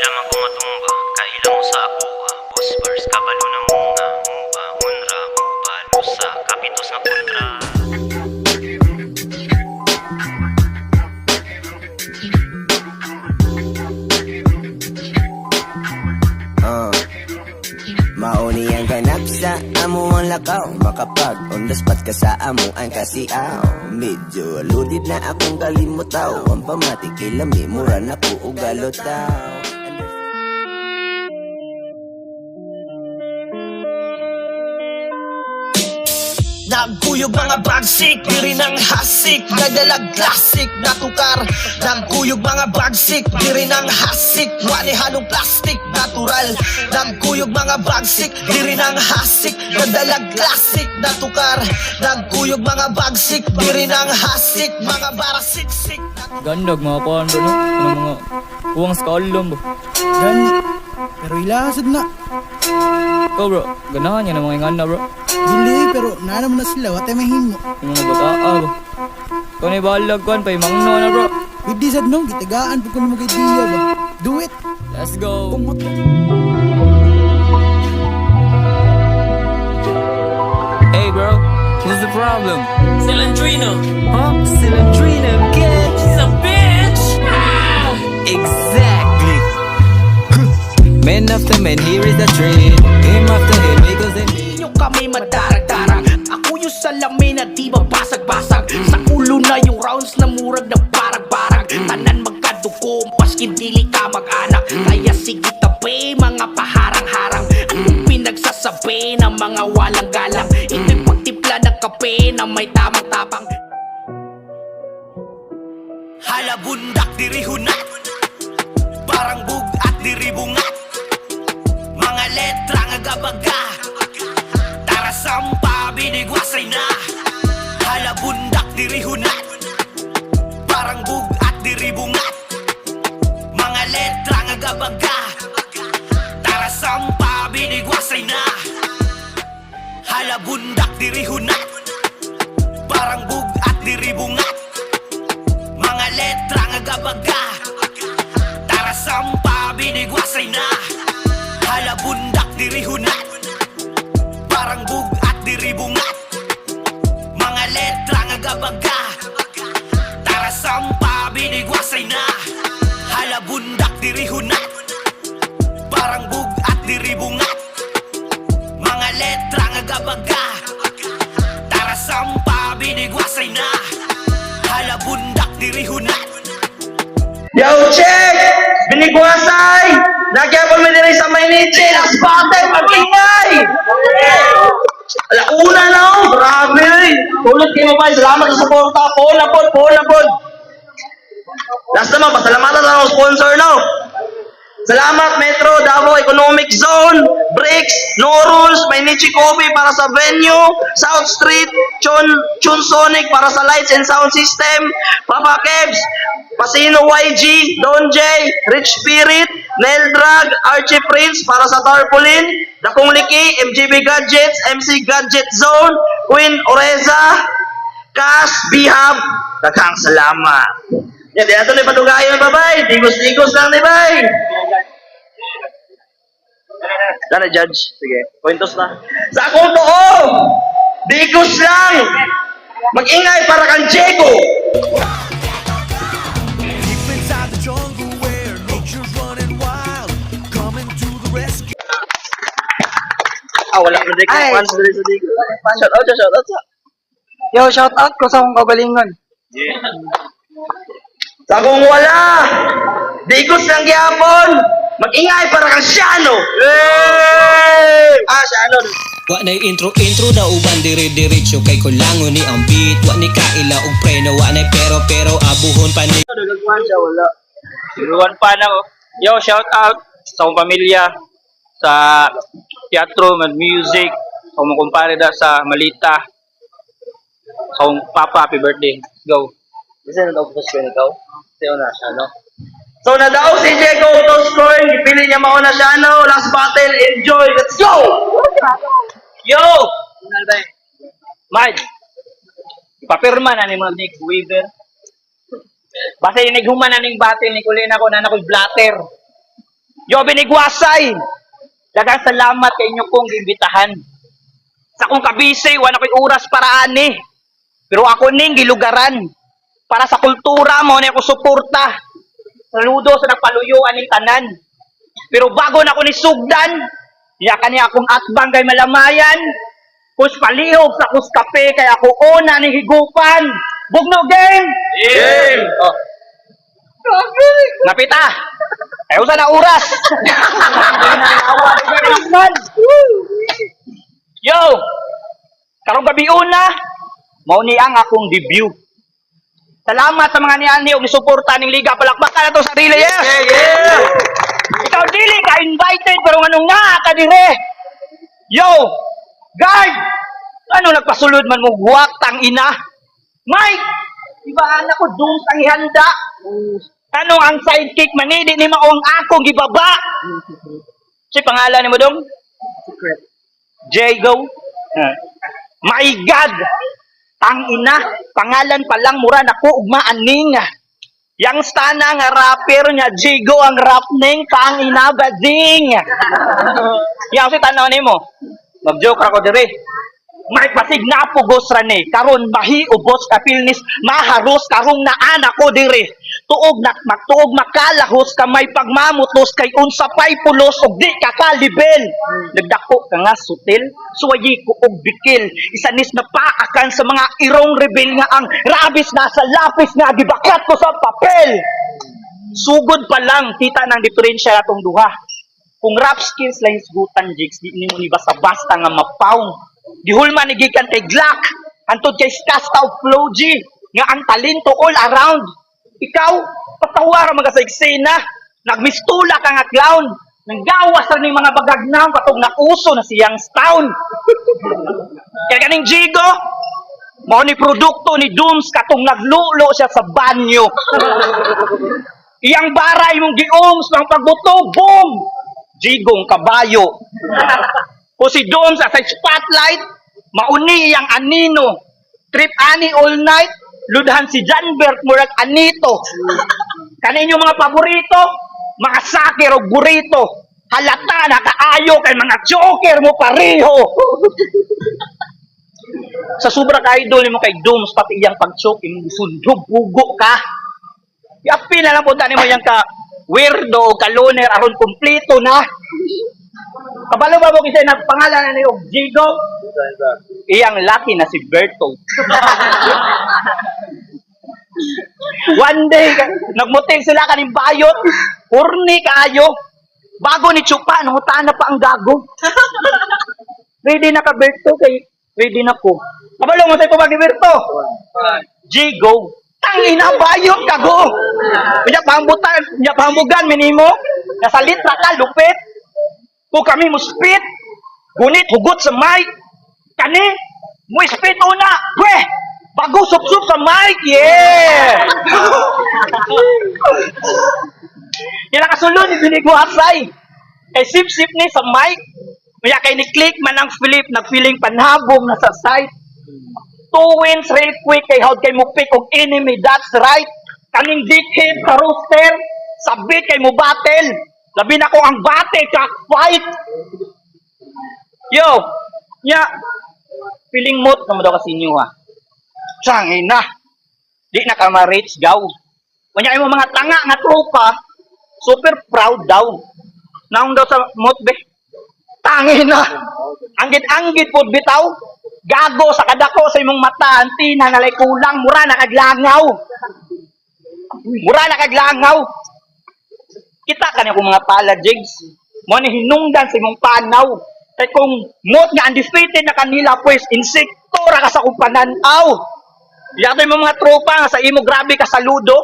lamang ko matumba, kaila mo sa ako boss verse, kabalo na munga, muba, munra, muba, lusa, kapitos na kontra. Mauni ang ganap sa amo ang lakaw. Makapag on the spot ka sa amo ang kasiaw. Medyo aludid na akong kalimutaw. Ang pamatik kilami mura na po ugalotaw. Nagkuyog mga bagsik, di rin ang hasik. Nagdalag classic na tukar. Nagkuyog mga bagsik, di rin ang hasik. Wani halong plastic, natural. Nagkuyog mga bagsik, di rin ang hasik. Nagdalag classic na tukar. Nagkuyog mga bagsik, di rin ang hasik. Mga barasiksik. Gandag mga pando no. Ano mga uwang sa kalom ba? Gani. Pero ilasad na. Ikaw bro, ganahan niya ng mga ingana bro. Dili, pero naanam na sila. Wate mahin mo. Yung mga bataa ba? Ikaw na ibalag kuhan pa, imangno na bro. Pwede sad no. Gitagaan po kung mga idea ba. Do it. Let's go. Kumot. Hey bro, what's the problem? Cilandrino. Huh? Cilandrina, bitch. She's a bitch. Exactly. Man after man, here is the trade. Him after him, because they Nyo kami madarag-darag. Ako yung salamin na di ba basag-basag. Sa ulo na yung rounds na murag na barag-barag. Tanan magkadugo, paskin dili ka mag-anak. Kaya sige tabi, mga paharang-harang. Anong pinagsasabi ng mga walang galang? Ito'y pagtipla ng kape na may tamang tapang. Halabundak diri hunat. Parang bugat diri bungat. Mga letra nga gabaga. Tara sampa binigwasay na. Halabundak diri hunat. Parang bugat diri bungat. Mga letra nga gabaga. Tara sampa binigwasay na. Halabundak diri hunat. Parang bugat diri bungat. Mga letra nga gabaga. Tara sampa binigwasay na. Halabundak diri hunat. Parang bugat diri bungat. Mga letra nga gabaga. Tara sampa binigwasay na. Halabundak diri hunat. Parang bugat diri bungat. Mga letra nga gabaga. Tara sampa binigwasay na. Halabundak diri hunat. Yo, check! Binigwasay! Nagyapon mo din sa Mayniti! Nasbatay! Pag-ingay! Alauna na oh! Grabe! Tulad kayo ba? Salamat sa suporta! Puhon na pod! Puhon na pod! Last naman, pasalamatan na ang sponsor no! Salamat Metro Davao Economic Zone, Bricks, No Rules, Mainichi Coffee para sa venue, South Street, Chunsonic para sa lights and sound system, Papa Kebs, Pasino YG, Don J, Rich Spirit, Nail Drag, Archie Prince para sa tarpaulin, Dakong Liki, MGB Gadgets, MC Gadget Zone, Queen Oreza, Cash, Bihab, daghang salamat. Yan, di nato na ipadugayon, babay. Digos-digos lang, di bay. Sana, Judge. Sige, pointos na. Sa akong too, digos lang. Mag-ingay para kang Diego. Wala mo din kang fans dali sa Diego. Shout out, shout out. Yo, shout out ko sa akong kabalingon. Sa kung wala, digos lang gyapon. Mag-ingay para kang Siano. Siano. Wa na intro na uban dire-diretso kay kulangon ni ang beat. Wa ni kaila og preno, wa na pero abuhon pa ni. Dagagwan siya, wala. Sinuwan pa na yo, shout out sa akong pamilya sa teatro, music, sa akong kumpare da sa Malita, sa akong papa, happy birthday. Go. Kasi na-focus ko ikaw. Kasi na siya, no? So, nadaog si Diego to scoring. Ipili niya mauna siya, no? Last battle, enjoy. Let's go! Yo! Mike, ipapirma na ni mga Nick Weaver. Basta yung naghuman na ning battle ni Kulina ko na nako'y blatter. Yo, binigwasay. Dagang salamat kay inyo kong gimbitahan. Sa kong kabisay, wala ko'y oras para ani. Pero ako ning gilugaran. Para sa kultura mo na ako suporta. Saludo sa nagpaluyuan ng tanan. Pero bago na ako ni sugdan, niya kaniya akong atbang kay malamayan. Kus palihog sa kuskape kay ako una ni higupan. Bugno game! Game! Oh. Napita! Ayaw sa na oras! Yo! Karong gabi una, mao ni ang akong debut. Salamat sa mga niani og gisuporta ning liga. Palakpakan na to sarili, yeah! Yeah! Ikaw dili ka invited pero nganong naa ka dire. Yo! Guard! Ano nagpasulod man mo guwak tang ina? Mike! Ibahan ako doon sang ihanda. Ano ang sidekick manidi ni mao ang akong gibaba? Si pangalan ni mo dong? Secret. Jago. My God! Tang ina, pangalan pa lang mura nako ug maaning. Yang stana nga rapper nya Jigo ang rap ning tang ina bading. Yang si tanaw nimo. Mag-joke ako dire. May pasig na pugos ra ni karon mahi ubos ka pilnis maharos karong naa ko dire. Tuog makalahos ka may pagmamutos kay unsa pay pulos og di ka kalibel. Nagdako ka nga sutil, suwayi ko og bikil. Isanis na paakan sa mga irong rebel nga ang rabis na sa lapis nga gibakat ko sa papel. Sugod pa lang kita nang diferensya atong duha. Kung rap skills lang isgutan jigs di nimo ni basta-basta nga mapaw. Dihulman ni gikan kay Glock, antod kay Skasta of Flow G, nga ang talento all around. Ikaw, patawara mga sa eksena, nagmistula ka nga clown, nanggawas na ni mga bagagnaw, katong nauso na siyang town. Kaya kaning Jigo, mao ni produkto ni Dooms, katong naglulo siya sa banyo. Iyang baray mong gi-ooms ng pagbuto, boom! Jigong kabayo. O si Dooms sa spotlight, mauni yang anino. Trip ani all night, ludhan si Janbert murag anito. Kaninyo mga paborito, mga sakir o burrito. Halata na kaayo kay mga joker mo pareho. Sa sobra ka idol mo kay Dooms, pati iyang pag-choke, sundog, bugo ka. Yapi na lang punta ni mo yang ka weirdo o kaloner aron kumpleto na. Kabalo ba mo kasi na pangalan na ni Jigo? Iyang laki na si Berto. One day, nagmuting sila kaning bayot, horny kaayo. Bago ni Chupa, nangutaan na pa ang gago. Ready na ka, Berto? Kay ready na ko. Kabalo mo sa'yo pabag ni Berto? Jigo. Tangina bayot kago. Nya pambugan minimo. Nasa litra ka lupit. Kung kami mo spit, gunit hugot sa mic. Kani mo spit una. Pwe, bago sup-sup sa mic. Yeah. Ila kasulod ni binigwasay. Kay sip-sip ni sa mic. Kaya kay ni click man ang Philip nagfeeling panhabong na sa site. 2 wins real quick kay how kay mo pick og enemy, that's right. Kaning dickhead sa rooster, sabit kay mo battle. Labi na ko ang bate kak fight. Yo, nya feeling mood na mo daw kasi inyo ha. Sangin na. Di na ka ma-reach gaw. Kanya mo mga tanga nga tropa, super proud daw. Naong daw sa mood be. Tangin na. Anggit-anggit po bitaw. Gago sa kadako sa imong mata, antina nalay kulang, mura na kaglangaw. Mura na kaglangaw. Kita ka niya kung mga pala, Jigs. Mo ni hinungdan sa imong panaw. Kaya kung mo't nga undefeated na kanila, pues, insektora ka sa kumpananaw. Yata mo mga tropa nga sa imo, grabe ka saludo.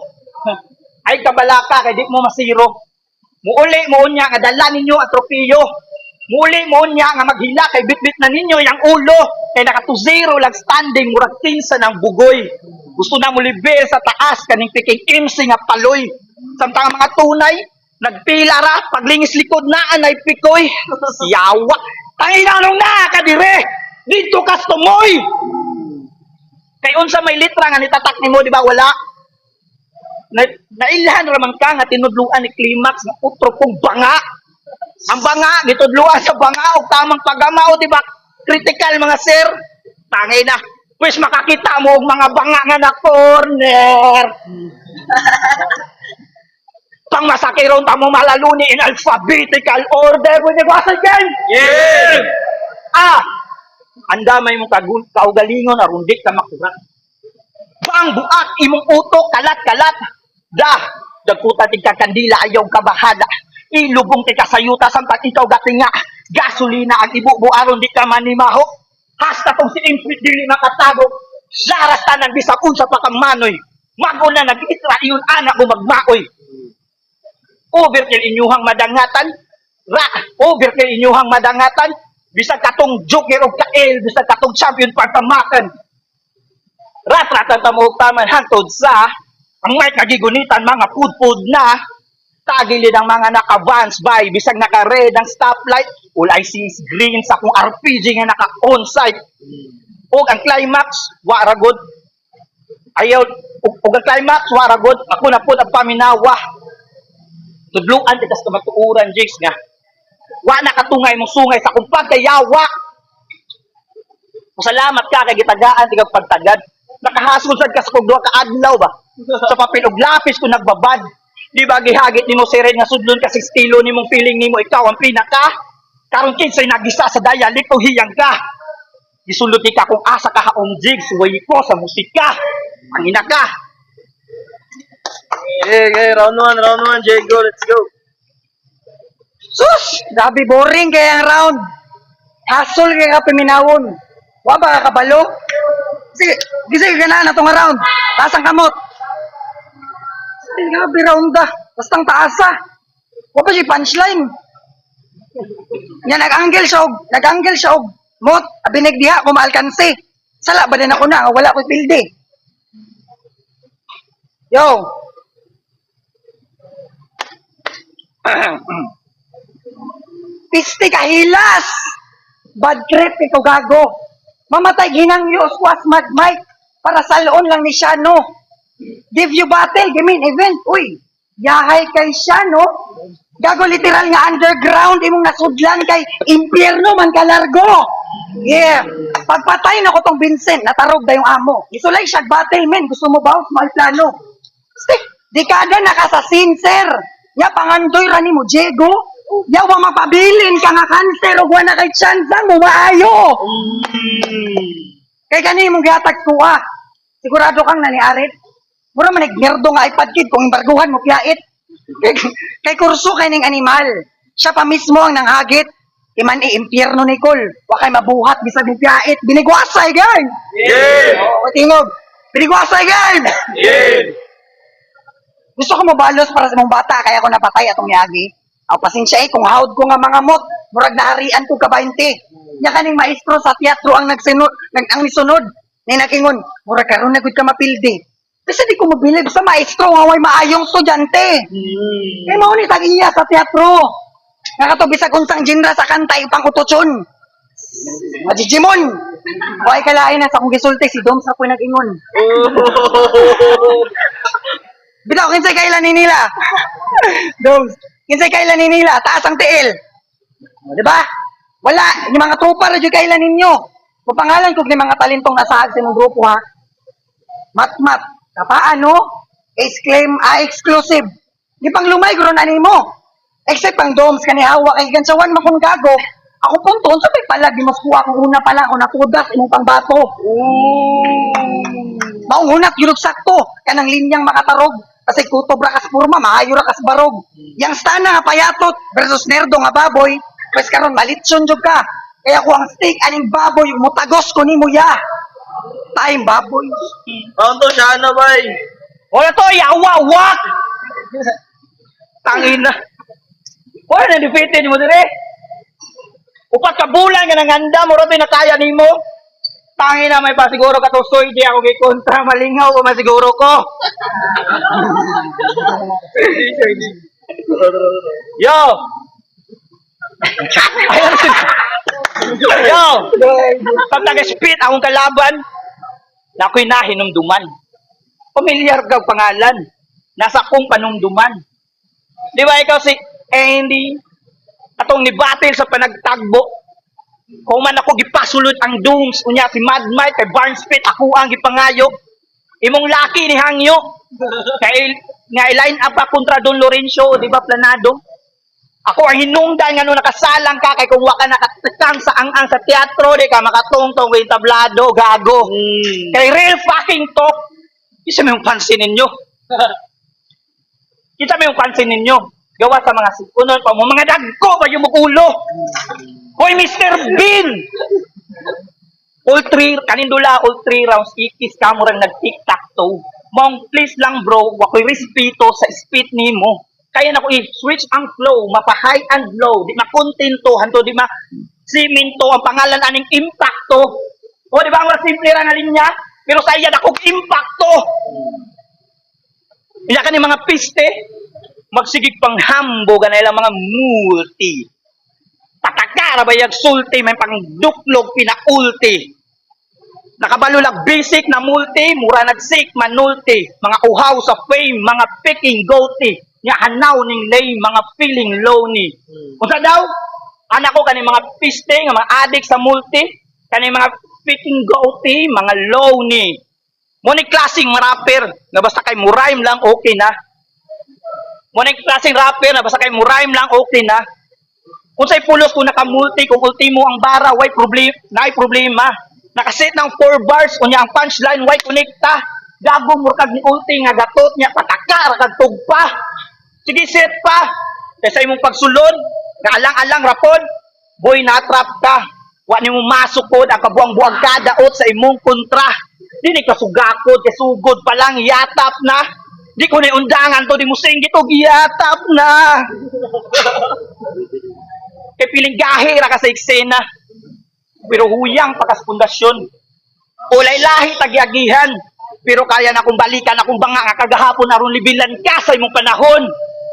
Ay kabalaka, kaya di mo masiro. Muuli mo niya, nga dala ninyo ang tropiyo. Muli mo niya nga maghila kay bitbit na ninyo yung ulo kay naka 2-0 lang standing murag tinsa ng bugoy. Gusto na mo level sa taas kaning piking MC nga paloy. Samtang mga tunay nagpila ra paglingis likod na anay pikoy. Yawa. Tangina nung na ka dire. Dito ka tumoy. Kay unsa may litra nga nitatak nimo di ba wala? Nailhan ra man ka nga tinudluan ni climax nga utro kong banga. Ang banga, gitudluan sa banga o tamang pagama o di ba? Critical mga sir. Tangay na. Pwes makakita mo og mga banga nga na corner. Pang masakiron ta mo malaluni in alphabetical order. Pwede ko asal dyan? Yeah! Andamay mo kaugalingon aron di ka makurat. Bang buak imong utok kalat-kalat. Dagkuta ti ka kandila ayaw kabahala. Ilubong ti kasayuta samtang ikaw gatinga. Gasolina ang ibubu aron di ka manimaho. Hasta tong si Infrit dili makatago. Laras tanan bisag unsa pa kang manoy. Maguna nag-itra iyon anak mo magmaoy. Overkill inyuhang madangatan. Overkill inyuhang madangatan. Bisag katong joker o kael, bisag katong champion pagpamakan. Rat-ratan tamo taman hantod sa ang may kagigunitan mga pud-pud na tagilid ang mga naka-vans by bisag naka-red ang stoplight ulay sis green sa kung RPG nga naka-on-site. Ug ang climax wara good. Ayaw ug ang climax wara good. Ako na pud ang paminawa. Tudluan kita sa matuuran jigs nga. Wa na katungay mong sungay sa kung pagkayawa. Salamat ka kay gitagaan tigag pagtagad. Nakahasol sad ka sa kung duha ka adlaw ba. Sa papel og lapis ko nagbabad. Di ba gihagit nimo siren nga sudlon kasi estilo nimong feeling nimo ikaw ang pinaka. Karon kinsay nagisa sa dialect o hiyang ka. Gisulod ka kung asa ka haong jigs way ko sa musika. Ang ina ka. Okay, round 1, Jago, let's go. Sus! Grabe boring kaya ang round. Hasol kaya ka piminawon. Wa ba ka kabalo? Sige, gisig ka na itong round. Taas ang kamot. Ay, grabe round da. Bastang taasa. Wa pa si punchline. Nga nag-angle siya og mot, abinig diha, kumaalkansi. Sala ba din ako na, wala ko pildi. Yo! Piste kahilas! Bad trip ikaw gago. Mamatay ginangyo squash mad mic para sa loon lang ni Shano. Give you battle, gimin event. Uy, yahay kay Shano. Gago literal nga underground imong nasudlan kay impyerno man kalargo. Yeah. Pagpatay na ko tong Vincent, natarog da yung amo. Isulay siya battle men, gusto mo ba may plano? Stick, dekada nakasasin sir. Ya pangandoy rani mo Diego. Ya wa mapabilin ka nga cancer o wa na kay chance mo maayo. Kay gani mong gihatag kuha. Sigurado kang naniarit. Mura man nagmerdo nga iPad kid kung imbarguhan mo piyait. Kay kurso kay ning animal. Siya pa mismo ang nanghagit. Iman impyerno ni Col. Wa kay mabuhat bisag ni piyait. Binigwasay gay. Yeah! O tingog. Binigwasay gay. Yeah! Gusto ko mabalos para sa mong bata kaya ako napatay atong yagi. Aw pasensya kung hawd ko nga mga mot, murag naharian ko ka 20. Nya kaning maestro sa teatro ang ang nisunod. Ni nakingon, murag karon na gud ka mapildi. Kasi di ko mabilib sa maestro nga way maayong estudyante. Kay mao ni tag-iya sa teatro. Nga kato bisag unsang genre sa kanta ipang utotson. Majijimon. Way kalain na sa akong gisulti si Dom sa koy nag-ingon. Bitaw kinsay kailan ni nila. Dom. Kinsay kailan ni nila, taas ang tiil. O, di ba? Wala, yung mga tropa ra jud kailan ninyo. Mapangalan ko ni mga talentong nasahag sa imong grupo ha. Mat, kapaano? Exclusive. Di pang lumay guro na nimo. Except pang doms kani hawa kay gansawan makon gago. Ako punton sa may palag di mas kuha kung una pala ako natudas imong pangbato. Maungunat yun sakto kanang linyang makatarog. Kasi kutob rakas purma, maayo rakas barog. Yang stana nga payatot versus nerdo nga baboy, pues karon malitson jud ka. Kaya ko ang steak aning baboy, mutagos ko nimo ya. Time baboy. Round 2, Shano, bay. Wala to, yawa-wak! Tangin na. Wala na defeated mo dire. Upat ka bulan ka nanganda mo rin nataya ni mo. Tangin na may pasiguro ka to soy di ako kay kontra malingaw ko masiguro ko. Yo. Yo. Pag nag-spit akong kalaban, na ako'y nahinumduman. Pamilyar ka pangalan. Nasa kong panumduman. Di ba ikaw si Andy? Atong ni battle sa panagtagbo. Kung man ako gipasulod ang dooms, unya si Mad Mike kay Barnes Pit, ako ang gipangayo. Imong laki ni Hangyo. Kay nga line up pa kontra Don Lorenzo, di ba planado? Ako ang hinungdan nga nung nakasalang ka kay kung wa ka nakatekang sa ang sa teatro, di ka makatungtong with tablado, gago. Kay real fucking talk. Isa mo yung pansin ninyo. Kita mo yung pansin ninyo. Gawa sa mga sikunon pa mo. Mga dagko ba yung ulo? Hoy, Mr. Bean! All three rounds, ikis ka mo rin nag-tic-tac-toe. Mong, please lang bro, wako'y respeto sa speed ni mo. Kaya na ko i-switch ang flow, mapa-high and low, di makontento, hanto di ma-siminto, ang pangalan aning impacto. O di ba ang simple ra nga linya? Pero sa iyan akong impacto. Iya ka ni mga piste, magsigig pang hambo ka na ilang mga multi. Patakara ba yung sulti, may pang duklog pinaulti. Nakabalulag basic na multi, mura nagsik manulti. Mga uhaw sa fame, mga picking goatee. Nga hanaw ning lay, mga feeling lonely. Kung sa daw, anak ko kani mga piste, nga mga addict sa multi, kani mga picking goatee, mga lonely. Muna klaseng rapper, na basta kay murime lang, okay na. Muna klaseng rapper, na basta kay murime lang, okay na. Kung sa'y pulos, kung nakamulti, kung ultimo ang bara, why problema. Nakasit ng 4 bars, kunya ang punchline, why connecta. Gago murkag ni ulti nga gatot niya, patakar, kagtog pa. Sige, set pa. Kaya imong pagsulod, nga alang-alang rapod, boy, natrap ka. Wa ni mo masukod, ang kabuang-buang kadaot sa imong kontra. Di ni kasugakod, kasugod pa lang, yatap na. Di ko na undangan to, di mo singgit o giyatap na. Kaya piling gahe ra ka sa eksena. Pero huyang pagkas pundasyon. Ulay lahi tagyagihan. Pero kaya na akong balikan akong banga nga kagahapon aron libilan ka sa imong panahon.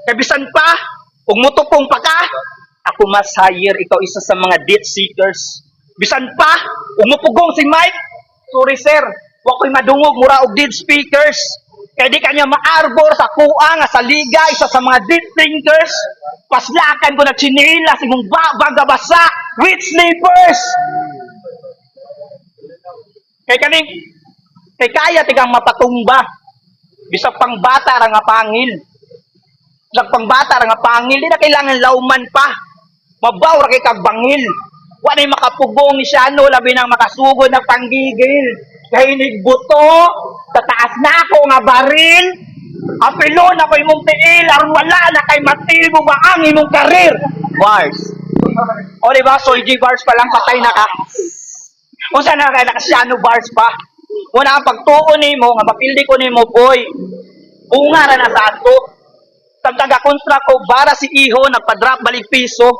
Kabisan pa, kung mutupong pa ka, ako mas higher, ikaw isa sa mga death seekers. Bisan pa, kung mupugong si Mike, sorry sir, wako'y madungog mura og dead speakers. Kaya di kanya maarbor sa kuha nga sa liga, isa sa mga deep thinkers. Paslakan ko na chinila sa imong bagabasa with sleepers. Kay kaya tigang mapatumba. Bisag pang bata ra nga pangil. Bisag pang bata ra nga pangil, di na kailangan lauman pa. Mabaw ra kay kag bangil. Wa na makapugong ni Shano, labi nang makasugod ng panggigil. Kahinig buto, tataas na ako nga baril. Apelo na ko imong tiil, aron wala na kay matilbo ba ang imong karir. Bars. O diba, Soy G bars pa lang, patay na ka. O saan na kaya nakasiyano bars pa? Una ang pagtuon ni mo, nga mapildi ko ni mo, boy. Bunga ra na sa ato. Tagtaga-construct ko, bara si Iho, nagpa-drop balik piso.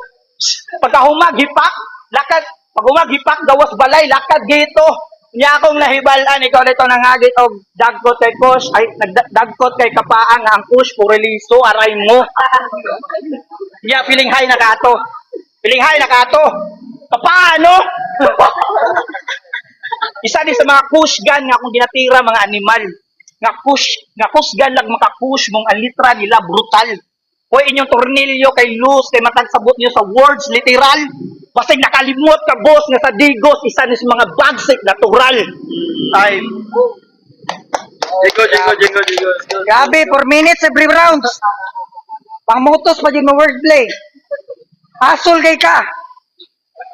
Pagka humaghipak, lakad. Pag humaghipak, gawas balay, lakad gito. Niya akong nahibalan, ikaw nito nangagit og dagkot kay Kush, ay dagkot kay Kapaang ang Kush, pureliso, aray mo. Niya, feeling high na kato. Feeling high na kato. Paano? Isa din sa mga Kush gun nga akong ginatira mga animal. Nga Kush gun lag makakush mong ang litra nila brutal. Hoy inyong tornilyo kay loose, kay matagsabot niyo sa words literal. Basig nakalimot ka boss nga sa digos, isa ni sa mga bagsik natural. Ay. Jingo. Grabe, 4 minutes every round. Pangmutos pa din mo wordplay. Hasol kay ka.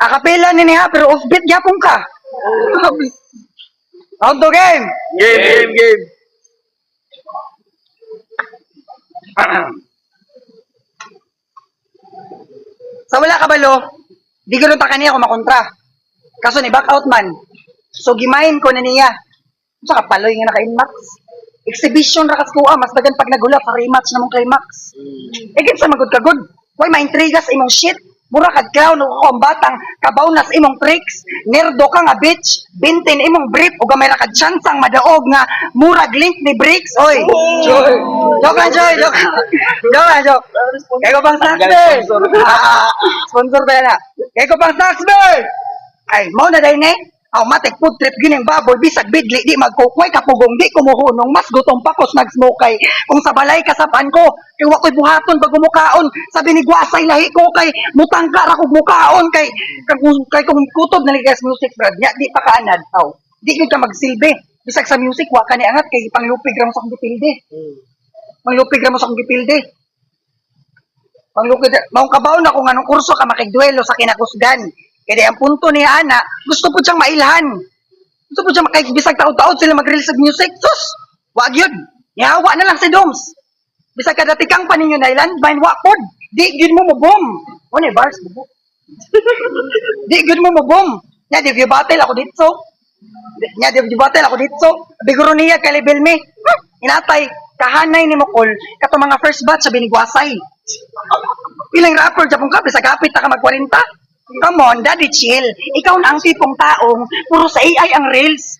Akapela ni niya, pero offbeat yapon ka. Round to game. Game. Sa wala kabalo, di ganoon ta kaniya ko makontra. Kaso ni back out man. So gimain ko na niya. Sa kapaloy nga naka-inmax. Exhibition ra kas kuha, mas dagan pag nagulat sa rematch namong climax. Igit sa magud kagud. Why maintriga sa imong shit? Mura kag clown o ang batang kabaw nas imong tricks. Nerdo ka nga bitch. Bintin imong brief o gamay ra kag chansang madaog nga murag link ni bricks. Oy. Joke lang. Kaya ko pang Saxby. Sponsor ba na? Kaya ko pang Saxby. Ay, mo na dahil Aw matik food trip gining baboy bisag bidli di magkukway kapugong di kumuhunong mas gutom pa kos nagsmokay kung sa balay kasapan ko kay wa koy buhaton pag mukaon sabi ni Guasay lahi ko kay mutangka ra kog mukaon kay kung kutob na ligas music brad nya di pa kaanad aw di gyud ka magsilbi bisag sa music wa ka ni angat kay panglupig ra mo sa akong gipilde panglupig ra mo sa akong gipilde panglupig maong kabaw na kung anong kurso ka makigduelo sa kinakusgan. Kaya ang punto niya, ana, gusto po siyang mailhan. Gusto po siyang makaibisag taod-taod sila mag-release of music. Sus! Wag yun. Yawa na lang si Doms. Bisag kadatikang pa ninyo na ilan, bain wakod. Di yun mo mo-boom. O, ni bars, bubo. Di yun mo mo-boom. Nya, di view battle ako dito. Nya, di view battle ako dito. Biguro niya kay Lebel me. Inatay, kahanay ni Mokol, kato mga first batch sabi ni Guasay. Ilang rapper dyan ka, bisag kapit na ka mag-40. Come on, daddy, chill. Ikaw na ang tipong taong puro sa AI ang reels.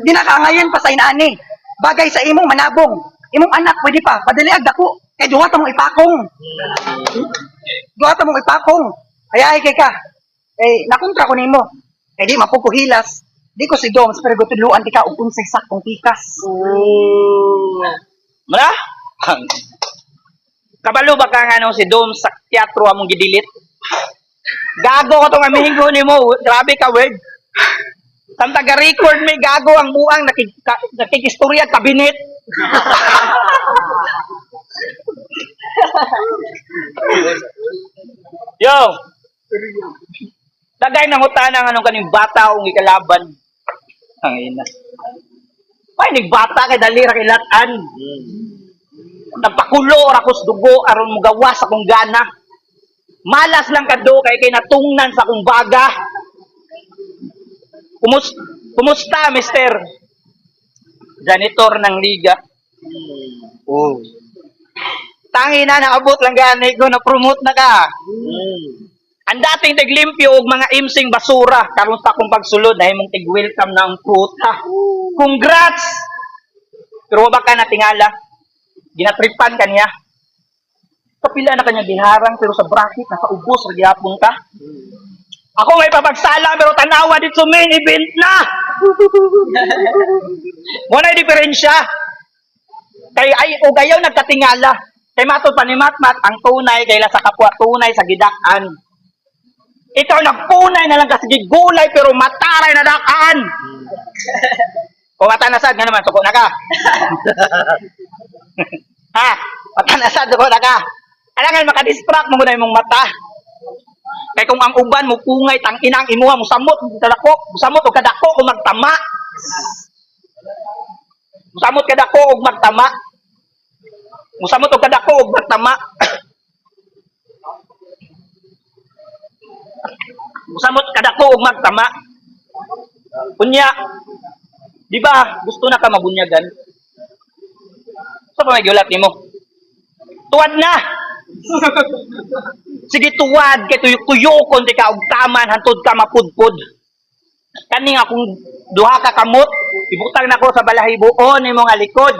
Di nakaangayan pa sa inani. Bagay sa imong manabong. Imong anak, pwede pa. Padali agdako. Kay duwa ta mong ipakong. Duwa ta mong ipakong. Ay, kay ka. Eh, nakontra ko nimo. Eh, di mapukuhilas. Di ko si Doms, pero gutuluan di ka unsay sakong pikas. Mara? Kabalo ba ka nga nung si Dom sa teatro among gidilit? Gago ka tong amigo ni mo. Grabe ka, word. Samtang record may gago ang buang nakikistorya kabinet. Yo! Dagay nang utana anong kaning bata o ikalaban. Ang ina. Ay, nagbata kay dalira kay latan. Nagpakulo ra kos dugo aron mugawas akong gana. Malas lang kado kay natungnan sa akong baga. Kumusta, mister? Janitor ng liga. Oh. Tangi na naabot lang gani ko na promote na ka. Ang dating tiglimpyo og mga imsing basura karon sa akong pagsulod na imong tig-welcome na ang puta. Congrats. Pero wa ba ka natingala? Ginatripan kanya. Kapila na kanya giharang pero sa bracket nasa ubos ra gyapon ka. Ako may papagsala pero tanawa dito sa main event na. Mo na diferensya. Kay ay o gayaw nagkatingala. Kay matod pa ni Matmat ang tunay kayla sa kapwa tunay sa gidak-an. Ikaw nagpunay na lang kasi gigulay pero mataray na dak-an. Kung matanasad nga naman tuko na ka. Ha? Matanasad tuko na ka. Alangan makadistract mo na imong mata. Kay kung ang uban mo pungay tang inang imuha mo samot o kadako o magtama. Musamot kadako o magtama. Musamot o kadako o magtama. Musamot kadako o magtama. Kunya, di ba gusto na ka mabunyagan? Sa pa may giulat nimo? Tuwad na! Sige tuwad kay tuyok-tuyokon di ka og taman hantod ka mapudpud. Kani nga kung duha ka kamot, ibutang nako sa balahiboon imong nga likod.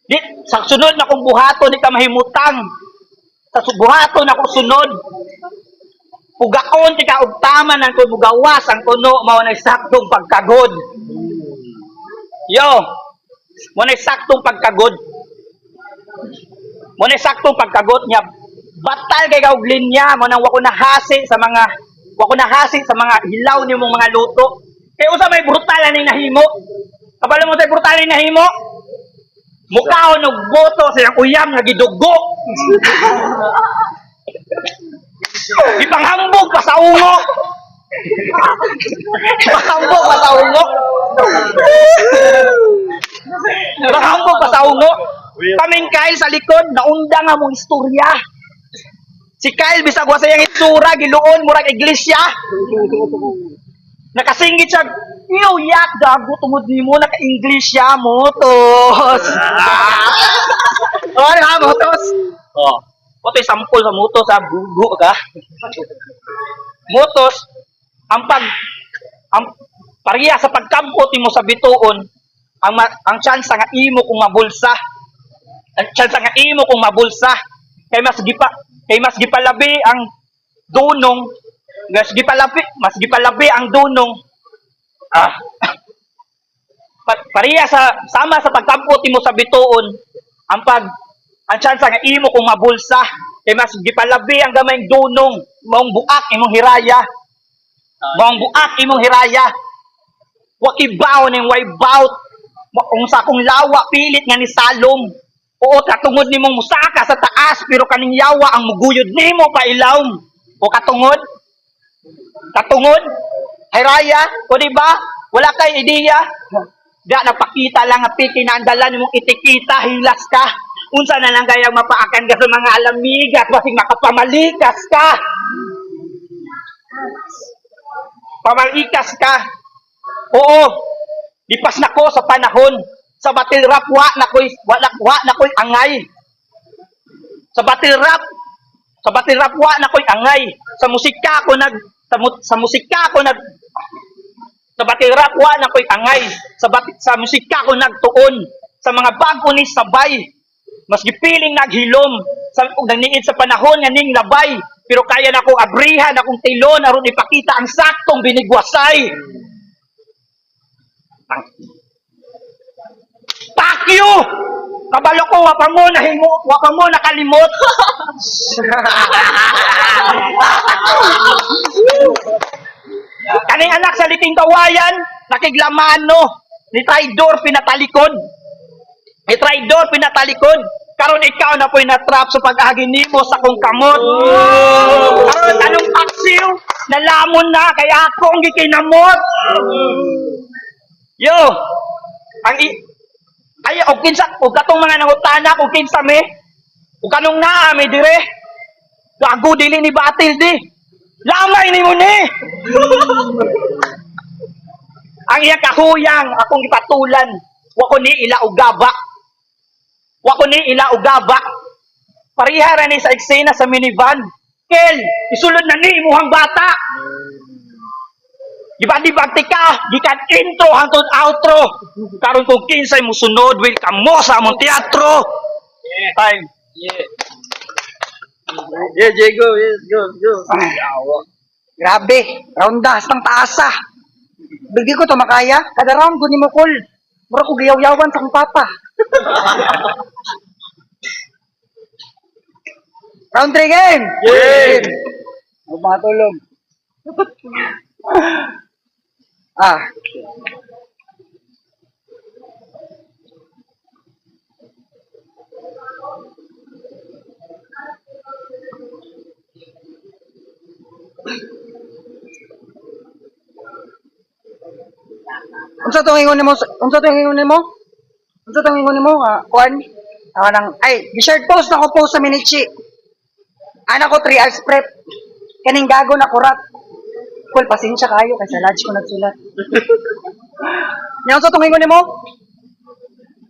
Di sa sunod na kung buhaton di ka mahimutang. Sa buhaton ako sunod. Pugaon di ka og taman hantod mugawas ang kuno mao na saktong pagkagod. Yo, mo na saktong pagkagod. Mo na saktong pagkagot niya. Batal kay kaog linya mo nang wako nahasi sa mga hilaw nimong mga luto. Kay usa may brutal ning nahimo. Kabalo mo say brutal ning nahimo? Mukaon og boto sa iyang uyam nga gidugo. Ipanghambog pa sa ungo. Ipanghambog pa sa ungo. Ipanghambog pa sa ungo. Kaming Kyle sa likod, naunda nga mong istorya. Si Kyle, bisag wa sa iyang itsura, giluon, murag iglesia. Nakasinggit siya, yak, gago, tumod ni mo, naka-English siya, motos. Oh, ha, motos. Oh, ito yung sampol sa motos, ha, bugo ka. Motos, ang pariya sa pagkampot mo sa bituon, ang chance nga imo kung mabulsa. Ang chance nga imo kung mabulsa kay mas gipalabi ang dunong mas gipalabi ang dunong. Pariya sama sa pagkampot mo sa bituon ang chance nga imo kung mabulsa kay mas gipalabi ang gamayng dunong maong buak imong hiraya wa kibaw ning way bout unsa kung lawa pilit nga ni salom oo katungod nimong musaka sa taas pero kaning yawa ang muguyod nimo pa ilawom o katungod hiraya o di ba wala kay ideya da nagpakita lang nga pikinandalan nimong itikita hilas ka unsa na lang kaya mapaakan ka sa mga alamigas basig makapamalikas ka pamalikas ka oo lipas na ko sa panahon sa battle rap wa na ko'y angay sa battle rap wa na ko'y angay sa musika ko sa battle rap wa na ko'y angay sa musika ko nagtuon sa mga bago ni sabay mas gipiling naghilom sa nagniid sa panahon nga ning labay pero kaya na akong abrihan akong tilon aron ipakita ang saktong binigwasay Pakyo! Kabalo ko wa pa mo nakalimot kaning anak sa liting kawayan nakiglamano ni traidor pinatalikod karon ikaw na po'y natrap sa pag-agi nimo sa kong kamot karon anong aksiw nalamon na kaya ako ang gikinamot yo ang ay og kinsa og katong mga nangutana og kinsa me og kanong naa me dire gago dili ni batil di lamay nimo ni ang iya kahuyang akong gipatulan wa ko ni ila og gaba pariha ra ni sa eksena sa minivan kel isulod na ni imuhang bata Gibadi-bagti ka, gikan intro hangtod outro. Karon kung kinsay mo sunod, welcome mo sa among teatro. Yeah. Time. Yeah. Yeah, Diego. Yes, go. Grabe, roundas ng taasa. Bigdi ko to makaya, kada round ko ni mo call. Mura ko giyaw-yawan sa kong papa. Round 3 game. Yeah. Matulog. Unsa tong ingon nimo? Kuan? Gi-share post na ko post sa Minichi. Ana ko 3 hours prep. Kaning gago na kurat. Kul, pasensya kayo kasi lodge ko nagsulat. Unsa tong ingon nimo?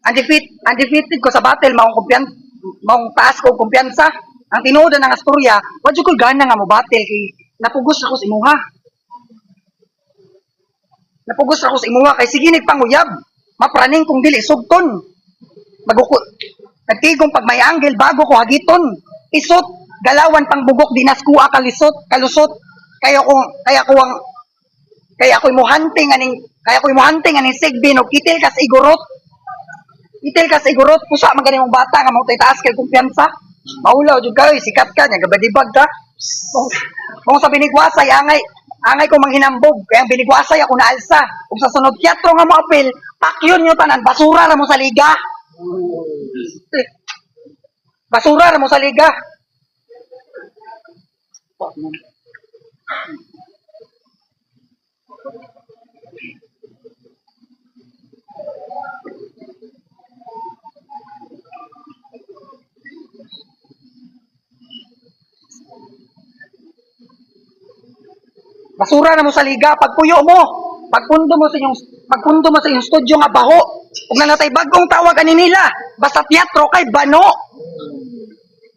Undefeated ko sa battle, maong taas ko kumpiyansa. Ang tinuod ng astorya, wa jud ko gana nga mo battle kay napugos ako sa imuha. Kay sige nagpanguyab. Mapraning kung dili sugton. Nagtigong pag may angle bago ko hagiton. Isot, galawan pang bugok dinaskuha kalusot. Kaya ko mo hunting aning sigbin og itil ka sa igurot pusa man ganing bata nga mao taas kay kumpiyansa. Maulaw jud kay sikat ka nya gabadibag ka. Kung sa binigwasay angay ko manghinambog kaya ang binigwasay ako naalsa. Ug sa sunod teatro nga mo apil, pakyon yo tanan basura ra mo sa liga. Basura na mo sa liga pagpuyo mo. Pagpundo mo sa inyong studio nga baho. Ug nanatay bagong tawag ani nila. Basta teatro kay bano.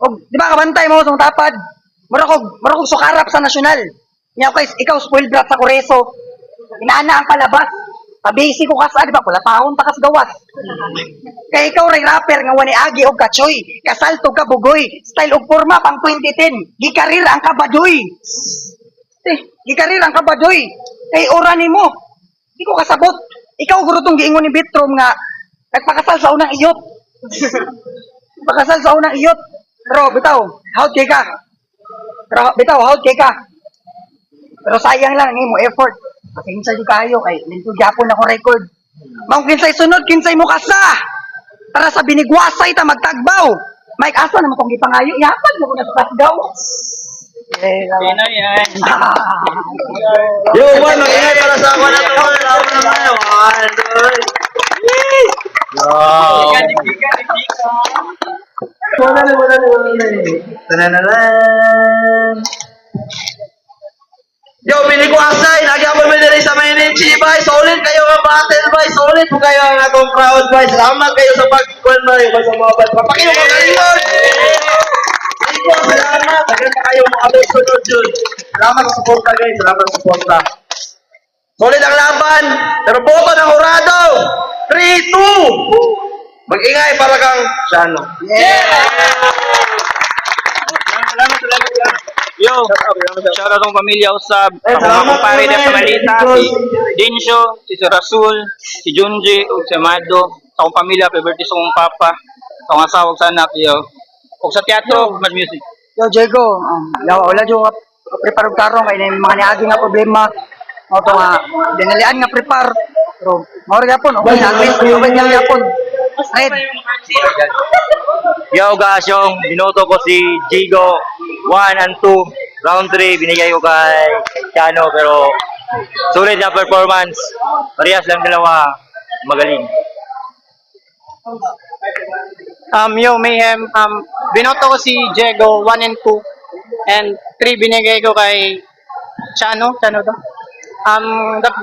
Og di ba kabantay mo sa tapad? Mura ko sukarap sa nasyonal. Nya kay ikaw spoiled brat sa Koreso. Inaana ang palabas. Pabisi ko kas di ba pula taon ta kas gawas. Kay ikaw ray rapper nga wani agi og kachoy, kasalto ka bugoy, style og forma pang 2010, gikarir ang kabadoy. gikariran ka ba, Doy? Kay orani mo. Di ko kasabot. Ikaw, guro tong giingon ni Bitrom nga, nagpakasal sa unang iyot. Pakasal sa unang iyot. Pero, bitaw, hawt kay ka. Pero sayang lang, mo effort. Pasensya yung kayo, kay linto Japon ako record. Maung kinsay sunod, kinsay mo kasa. Para sa binigwasay ta magtagbaw. Mike, asa naman kong gipangayo? Yapag mo na sa tasgaw. Sino yan? Yo, boy, mag-ingay para sa ako na to. Laban na tayo. 1, 2. Tanananan. Yo, binigwasay. Nagyapon mo din sa Mainichi, bay. Solid kayo nga battle, bay. Solid po kayo ang atong crowd, bay. Salamat kayo sa pag-kwan, bay. Sa mga bat. Papakino ko kayo yun. Salamat. Agad na kayo mga sunod yun. Salamat sa suporta, guys. Salamat sa suporta. Solid ang laban. Pero boto ng Horado. 3-2. Mag-ingay para kang Shano. Salamat. Yo, shout out ng pamilya Usab. Ako mga salamat kumpare po, na sa man. Malita, si Dinsyo, si Sir Rasul, si Junji, ug si Amado. Sa akong pamilya, favorite sa akong papa, sa akong asawa, sa anak, yo. Ug sa teatro, mas music. Yo, Diego, wala dyo prepare og tarong kay na mga niagi nga problema. O to nga, dinalian nga prepare. Pero, mawari yapon, okay na, at least, okay na yapon. Red. Yo guys, yung binoto ko si Jigo 1 and 2. Round 3, binigay ko kay Chano, pero sulit na performance. Parehas lang dalawa, magaling. Yo, Mayhem, binoto ko si Diego 1 and 2 and 3 binigay ko kay Chano daw.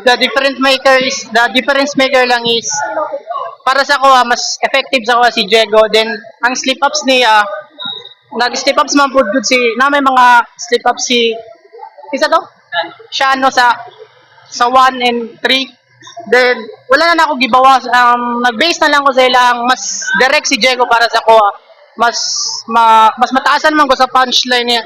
The difference maker lang is para sa ko mas effective sa ko si Diego, then ang slip ups niya nag-slip ups man pud good si na may mga slip ups si isa to Shano sa 1 and 3. Then wala na ako gibawas, nag-base na lang ko sa ilang mas direct si Diego para sa ko, mas mataasan man ko sa punchline niya.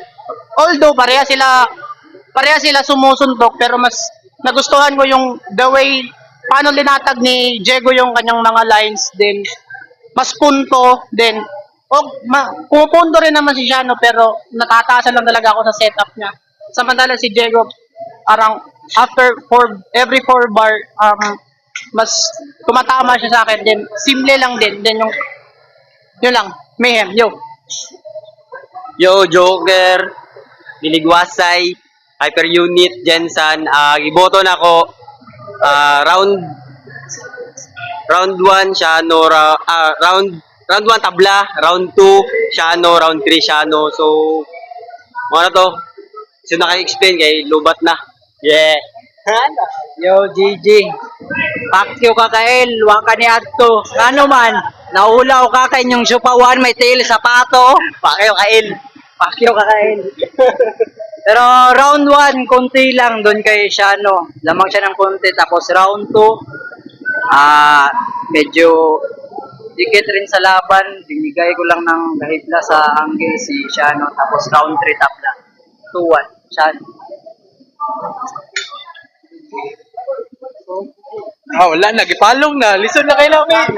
Although pareha sila sumusuntok, pero mas nagustuhan ko yung the way paano linatag ni Diego yung kanyang mga lines, then mas punto, then pumupunto rin naman si Shano, pero natataasan lang talaga ako sa setup niya. Samantala si Diego, parang after every 4 bar, mas tumatama siya sa akin, then simple lang din, then yun lang, Mayhem, yo. Yo, Joker, Diligwasay, Hyper Unit, Jensen, giboto na ako round 1 Shano, round 1 tabla, round 2 Shano, round 3 Shano. So ano to? So naka-explain kay lubat na. Yeah. Yo, GG. Pakyo ka kail, wa ka ni adto. Ano man, naulaw ka kay inyong supawan, may tail sapato. Pakyo ka kail. Pero round 1, konti lang doon kay Shano. Lamang siya ng konti. Tapos round 2, medyo dikit rin sa laban. Binigay ko lang ng gahitla sa angle si Shano. Tapos round 3 tabla. 2-1, Shano. Wala, nagipalong na. Listen na kayo namin.